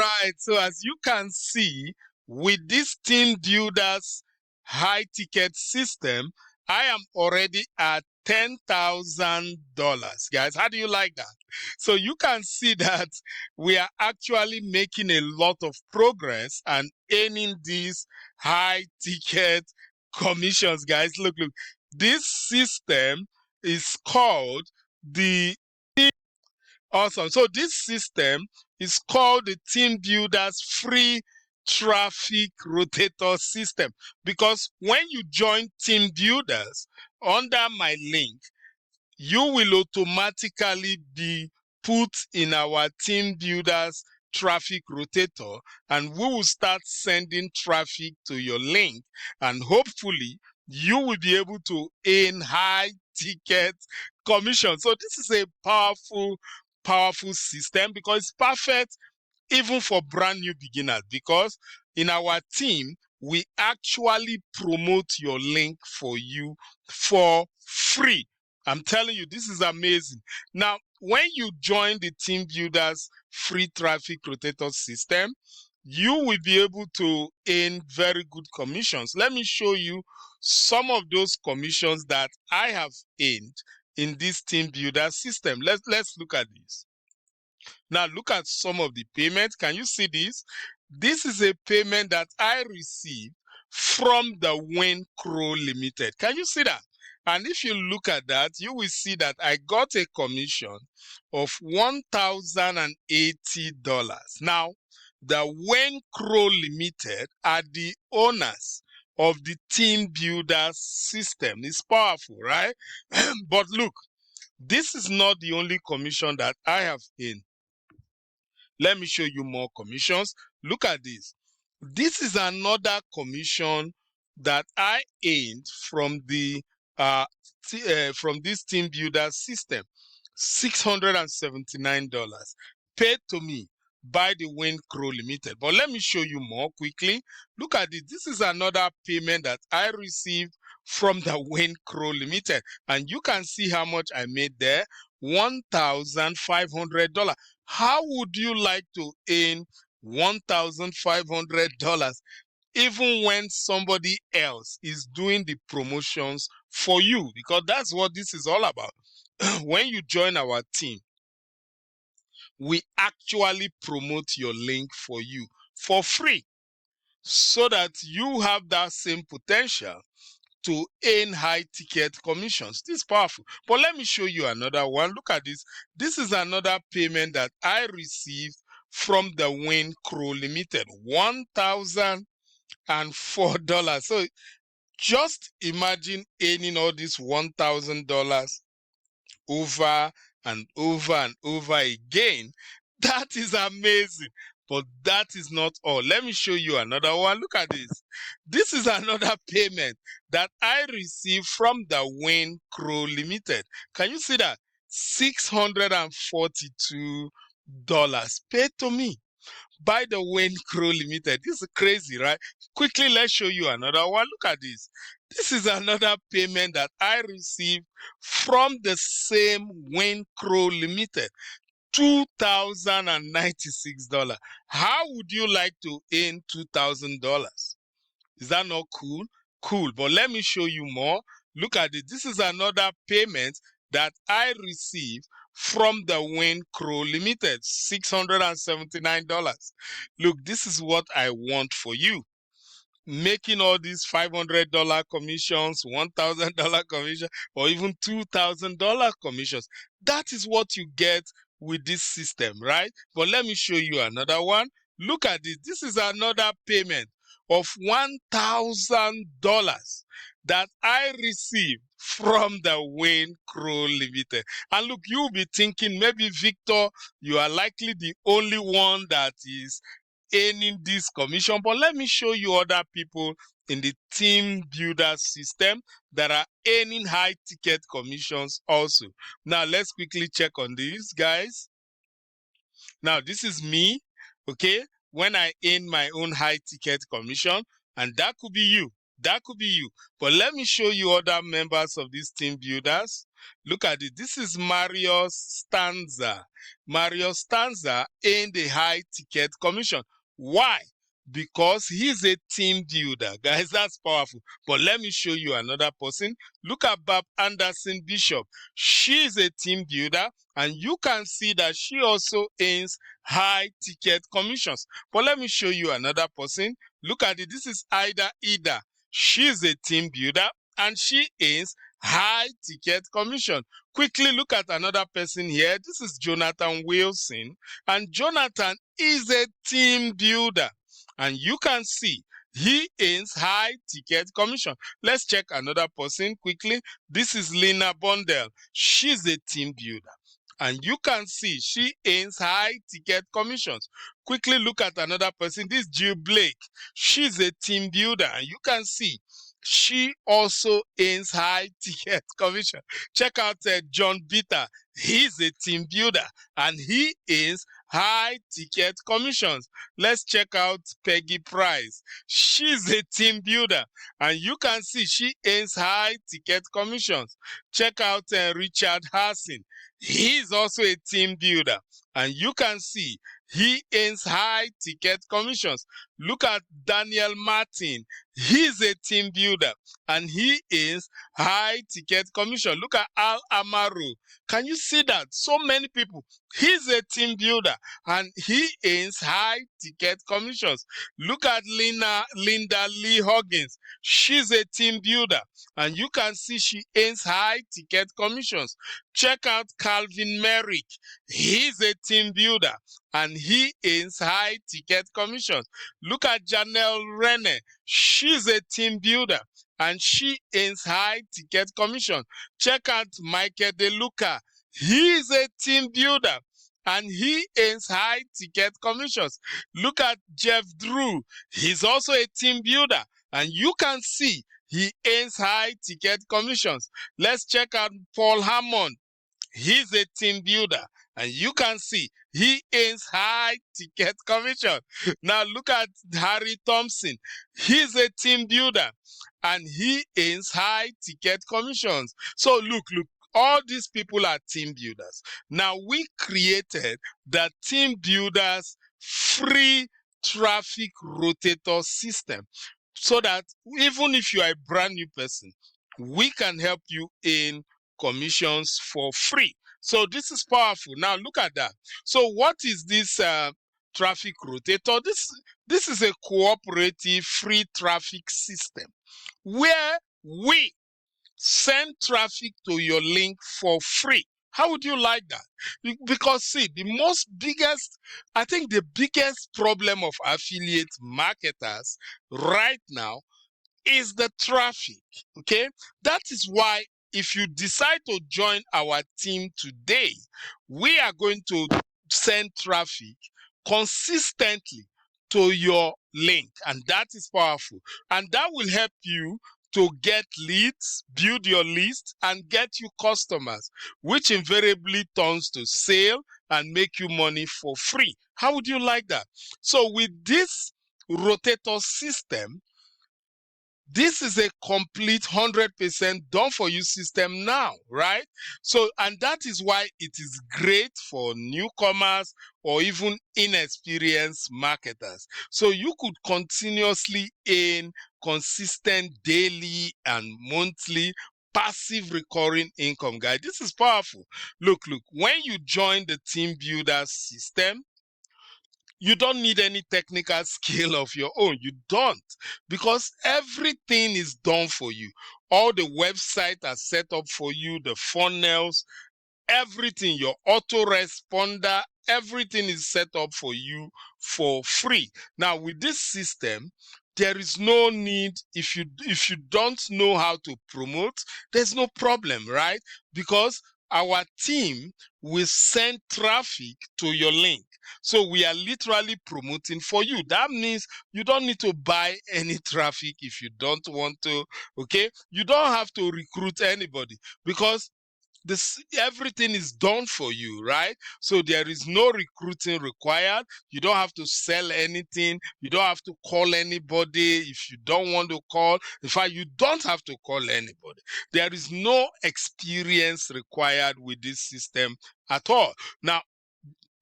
right, so as you can see, with this TeamBuilders high ticket system, I am already at $10,000, guys. How do you like that? So you can see that we are actually making a lot of progress and earning these high ticket commissions, guys. Look, this system is called the Awesome. So this system is called the TeamBuilders Free Traffic Rotator System, because when you join TeamBuilders under my link, you will automatically be put in our TeamBuilders traffic rotator, and we will start sending traffic to your link, and hopefully you will be able to earn high ticket commission. So this is a powerful system, because it's perfect even for brand new beginners, because in our team we actually promote your link for you for free. I'm telling you, this is amazing. Now, when you join the TeamBuilders free traffic rotator system, you will be able to earn very good commissions. Let me show you some of those commissions that I have earned in this TeamBuilders system. Let's look at this. Now look at some of the payments. Can you see this? This is a payment that I received from the Win Crow Limited. Can you see that? And if you look at that, you will see that I got a commission of $1,080. Now, the Win Crow Limited are the owners of the TeamBuilders system. It's powerful, right? But look, this is not the only commission that I have earned. Let me show you more commissions. Look at this. This is another commission that I earned from the from this TeamBuilders system. $679 paid to me by the Win Crow Limited. But let me show you more quickly. Look at this. This is another payment that I received from the Win Crow Limited, and you can see how much I made there. $1,500. How would you like to earn $1,500 even when somebody else is doing the promotions for you? Because that's what this is all about. When you join our team, we actually promote your link for you for free, so that you have that same potential to earn high ticket commissions. This is powerful. But let me show you another one. Look at this. This is another payment that I received from the Win Crow Limited. $1,004. So just imagine earning all this $1,000 over and over and over again. That is amazing. But that is not all. Let me show you another one. Look at this. This is another payment that I received from the Win Crow Limited. Can you see that? $642 paid to me by the Win Crow Limited. This is crazy, right? Quickly, let's show you another one. Look at this. This is another payment that I received from the same Win Crow Limited. $2,096. How would you like to earn $2,000? Is that not cool? Cool. But let me show you more. Look at it. This is another payment that I received from the Win Crow Limited. $679. Look, this is what I want for you. Making all these $500 commissions, $1,000 commission, or even $2,000 commissions. That is what you get with this system, right? But let me show you another one. Look at this. This is another payment of $1,000 that I received from the Win Crow Limited. And look, you'll be thinking, maybe Victor, you are likely the only one that is earning this commission. But let me show you other people in the TeamBuilders system that are earning high ticket commissions also. Now let's quickly check on these guys. Now this is me, okay, when I earn my own high ticket commission, and that could be you. That could be you. But let me show you other members of these TeamBuilders. Look at it. This is Mario Stanza. Mario Stanza earn the high ticket commission. Why? Because he's a team builder. Guys, that's powerful. But let me show you another person. Look at Bob Anderson Bishop. She's a team builder, and you can see that she also earns high ticket commissions. But let me show you another person. Look at it. This is Ida. She's a team builder, and she earns high ticket commission. Quickly look at another person here. This is Jonathan Wilson, and Jonathan is a team builder, and you can see he earns high ticket commission. Let's check another person quickly. This is Lena Bondel. She's a team builder, and you can see she earns high ticket commissions. Quickly look at another person. This is Jill Blake. She's a team builder, and you can see she also earns high ticket commission. Check out John Bitter. He's a team builder, and he earns high ticket commissions. Let's check out Peggy Price. She's a team builder, and you can see she earns high ticket commissions. Check out Richard Hassan. He's also a team builder, and you can see he earns high ticket commissions. Look at Daniel Martin. He's a team builder, and he earns high ticket commission. Look at Al Amaru. Can you see that? So many people. He's a team builder, and he earns high ticket commissions. Look at Linda Lee Huggins. She's a team builder, and you can see she earns high ticket commissions. Check out Calvin Merrick. He's a team builder, and he earns high ticket commissions. Look at Janelle Rene. She's a team builder, and she earns high ticket commission. Check out Michael DeLuca. He is a team builder, and he earns high ticket commissions. Look at Jeff Drew. He's also a team builder, and you can see he earns high ticket commissions. Let's check out Paul Hammond. He's a team builder, and you can see he earns high ticket commission. Now look at Harry Thompson. He's a team builder, and he earns high ticket commissions. So look, all these people are team builders. Now we created the Team Builders free traffic rotator system, so that even if you are a brand new person, we can help you in commissions for free. So this is powerful. Now look at that. So what is this traffic rotator? This is a cooperative free traffic system where we send traffic to your link for free. How would you like that? Because see, I think the biggest problem of affiliate marketers right now is the traffic. Okay, that is why if you decide to join our team today, we are going to send traffic consistently to your link, and that is powerful, and that will help you to get leads, build your list, and get you customers, which invariably turns to sale and make you money for free. How would you like that? So with this rotator system, this is a complete 100% done for you system now, right? So, and that is why it is great for newcomers or even inexperienced marketers. So you could continuously earn consistent daily and monthly passive recurring income, guys. This is powerful. Look, when you join the Team Builders system, you don't need any technical skill of your own. You don't, because everything is done for you. All the websites are set up for you, the funnels, everything, your autoresponder, everything is set up for you for free. Now with this system, there is no need, if you don't know how to promote, there's no problem, right? Because our team will send traffic to your link. So we are literally promoting for you. That means you don't need to buy any traffic if you don't want to, okay? You don't have to recruit anybody, because everything is done for you, right? So there is no recruiting required. You don't have to sell anything. You don't have to call anybody if you don't want to call. In fact, you don't have to call anybody. There is no experience required with this system at all. Now,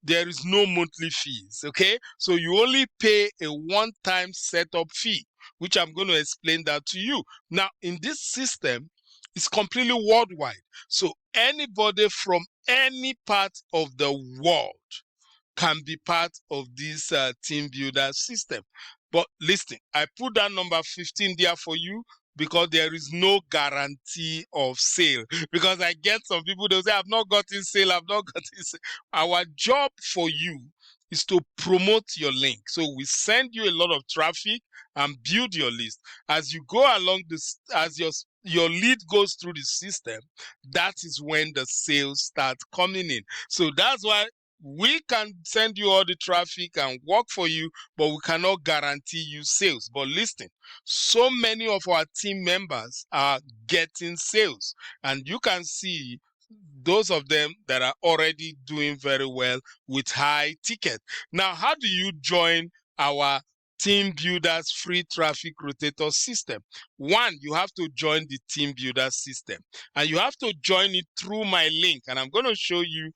there is no monthly fees, okay? So you only pay a one-time setup fee, which I'm going to explain that to you. Now, in this system, it's completely worldwide. So anybody from any part of the world can be part of this team builder system. But listen, I put that number 15 there for you because there is no guarantee of sale. Because I get some people, they'll say, I've not gotten sale, I've not gotten sale. Our job for you is to promote your link. So we send you a lot of traffic and build your list. As you go along this, as your lead goes through the system, that is when the sales start coming in. So that's why we can send you all the traffic and work for you, but we cannot guarantee you sales. But listen, so many of our team members are getting sales, and you can see those of them that are already doing very well with high ticket. Now, how do you join our TeamBuilders free traffic rotator system? One, you have to join the TeamBuilders system, and you have to join it through my link, and I'm going to show you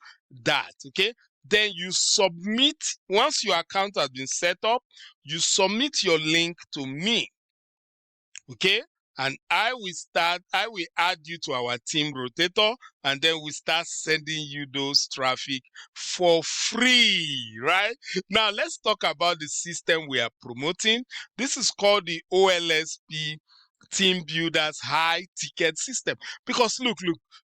that, okay? Then you submit, once your account has been set up, you submit your link to me, okay? And I will add you to our team rotator, and then we start sending you those traffic for free, right? Now let's talk about the system we are promoting. This is called the OLSP TeamBuilders high ticket system. Because look,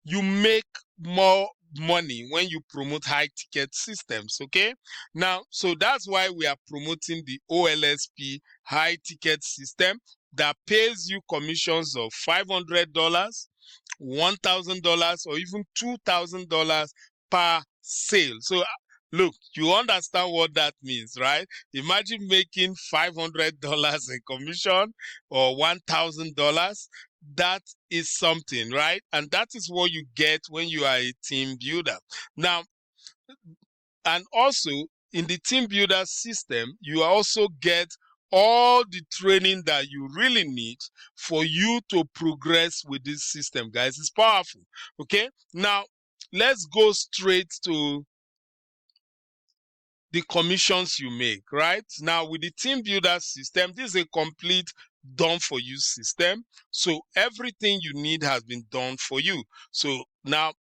you make more money when you promote high ticket systems, okay? Now, so that's why we are promoting the OLSP high ticket system that pays you commissions of $500, $1,000, or even $2,000 per sale. So look, you understand what that means, right? Imagine making $500 in commission or $1,000. That is something, right? And that is what you get when you are a team builder. Now, and also in the team builder system, you also get all the training that you really need for you to progress with this system, guys. It's powerful, okay? Now, let's go straight to the commissions you make, right? Now, with the team builder system, this is a complete done for you system. So everything you need has been done for you. So now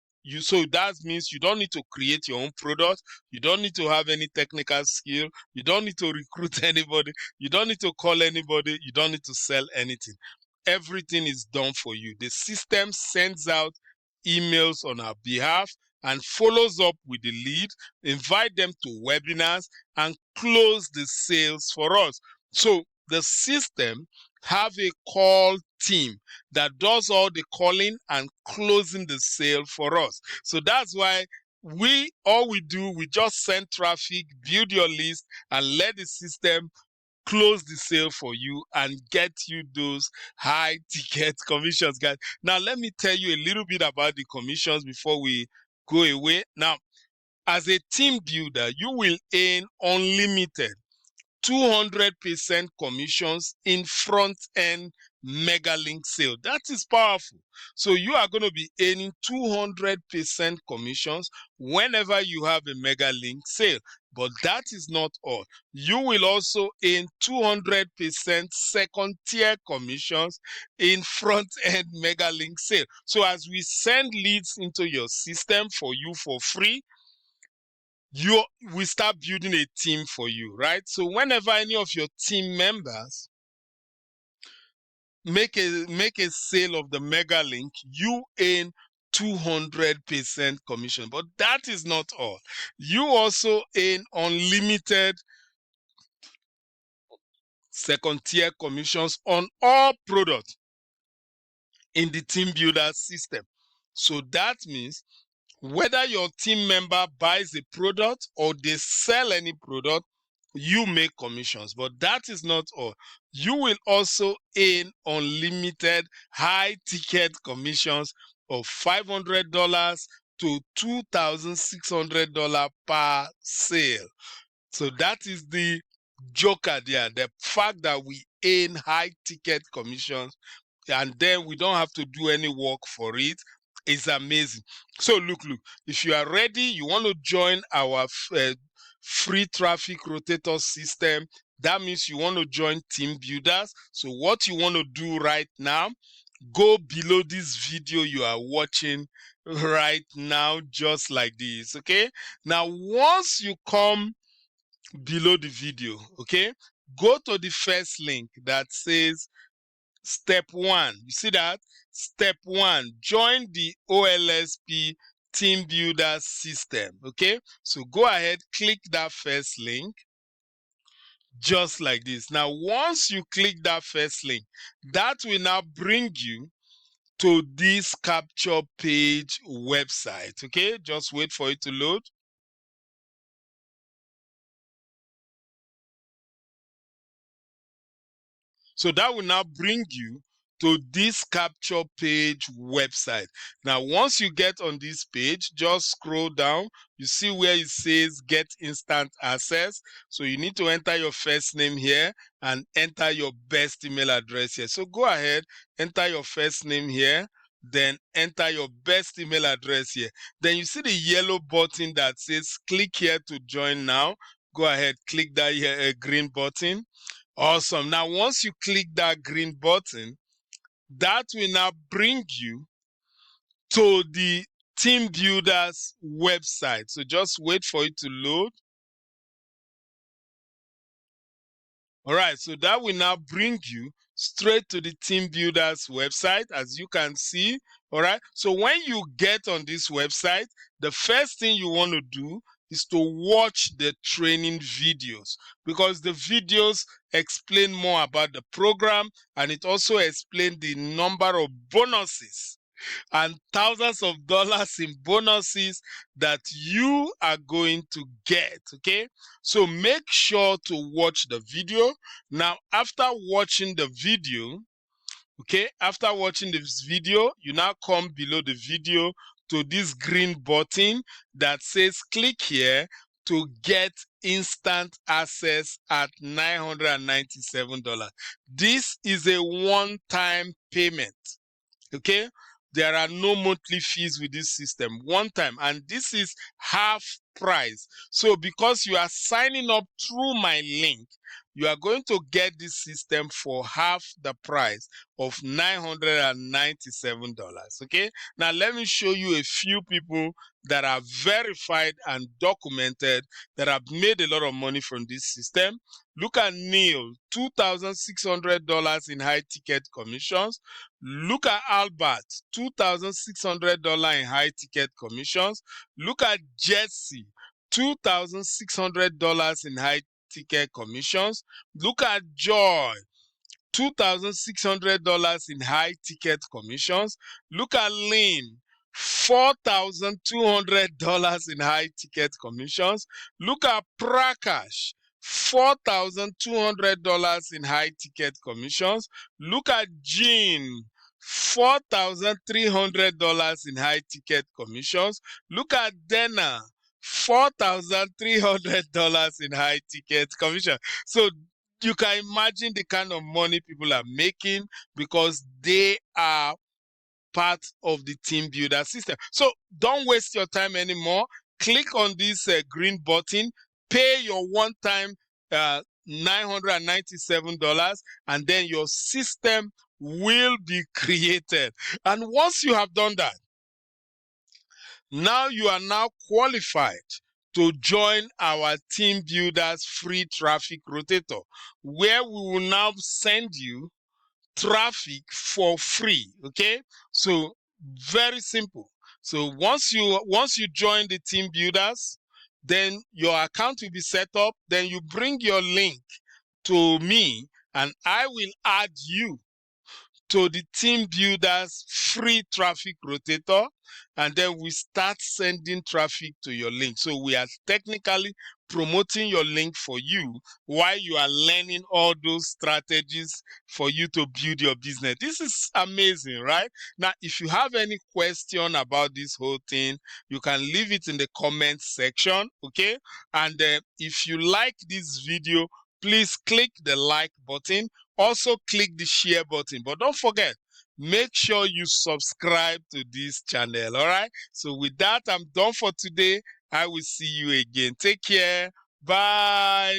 so that means you don't need to create your own product. You don't need to have any technical skill. You don't need to recruit anybody. You don't need to call anybody. You don't need to sell anything. Everything is done for you. The system sends out emails on our behalf and follows up with the lead, invite them to webinars, and close the sales for us. So the system have a call team that does all the calling and closing the sale for us. So that's why we just send traffic, build your list, and let the system close the sale for you and get you those high ticket commissions, guys. Now let me tell you a little bit about the commissions before we go away. Now, as a team builder, you will earn unlimited 200% commissions in front-end mega link sale. That is powerful. So you are going to be earning 200% commissions whenever you have a mega link sale. But that is not all. You will also earn 200% second tier commissions in front-end mega link sale. So as we send leads into your system for you for free, we start building a team for you, right? So whenever any of your team members make a sale of the mega link, you earn 200% commission. But that is not all. You also earn unlimited second tier commissions on all products in the team builder system. So that means whether your team member buys a product or they sell any product, you make commissions. But that is not all. You will also earn unlimited high ticket commissions of $500 to $2,600 per sale. So that is the joker there, the fact that we earn high ticket commissions and then we don't have to do any work for it. It's amazing. So look, if you are ready, you want to join our free traffic rotator system. That means you want to join TeamBuilders. So what you want to do right now, go below this video you are watching right now, just like this. Okay, now once you come below the video, okay, go to the first link that says step 1. You see that? Step 1, join the OLSP TeamBuilders system. Okay, so go ahead, click that first link just like this. Now once you click that first link, that will now bring you to this capture page website. Okay, just wait for it to load. So that will now bring you to this capture page website. Now, once you get on this page, just scroll down. You see where it says get instant access. So you need to enter your first name here and enter your best email address here. So go ahead, enter your first name here, then enter your best email address here. Then you see the yellow button that says click here to join now. Go ahead, click that here, green button. Awesome. Now, once you click that green button, that will now bring you to the TeamBuilders website. So just wait for it to load. All right, so that will now bring you straight to the TeamBuilders website, as you can see. All right, so when you get on this website, the first thing you want to do is to watch the training videos, because the videos explain more about the program, and it also explains the number of bonuses and thousands of dollars in bonuses that you are going to get. Okay, so make sure to watch the video. Now, after watching the video, okay, after watching this video, you now come below the video to this green button that says click here to get instant access at $997. This is a one-time payment. Okay, there are no monthly fees with this system, one time, and this is half price. So because you are signing up through my link, you are going to get this system for half the price of $997. Okay, now let me show you a few people that are verified and documented that have made a lot of money from this system. Look at Neil, $2,600 in high ticket commissions. Look at Albert, $2,600 in high ticket commissions. Look at Jesse, $2,600 in high ticket commissions. Look at Joy, $2,600 in high ticket commissions. Look at Lynn, $4,200 in high ticket commissions. Look at Prakash, $4,200 in high ticket commissions. Look at Jean, $4,300 in high ticket commissions. Look at Dana, $4,300 in high ticket commission. So you can imagine the kind of money people are making because they are part of the TeamBuilder system. So don't waste your time anymore. Click on this green button, pay your one-time $997, and then your system will be created. And once you have done that, now you are now qualified to join our TeamBuilders free traffic rotator, where we will now send you traffic for free. Okay, so very simple. So once you join the TeamBuilders, then your account will be set up. Then you bring your link to me, and I will add you to the TeamBuilders free traffic rotator, and then we start sending traffic to your link. So we are technically promoting your link for you while you are learning all those strategies for you to build your business. This is amazing, right? Now, if you have any question about this whole thing, you can leave it in the comment section, okay? And if you like this video, please click the like button. Also click the share button, but don't forget, make sure you subscribe to this channel. All right. So with that, I'm done for today. I will see you again. Take care. Bye.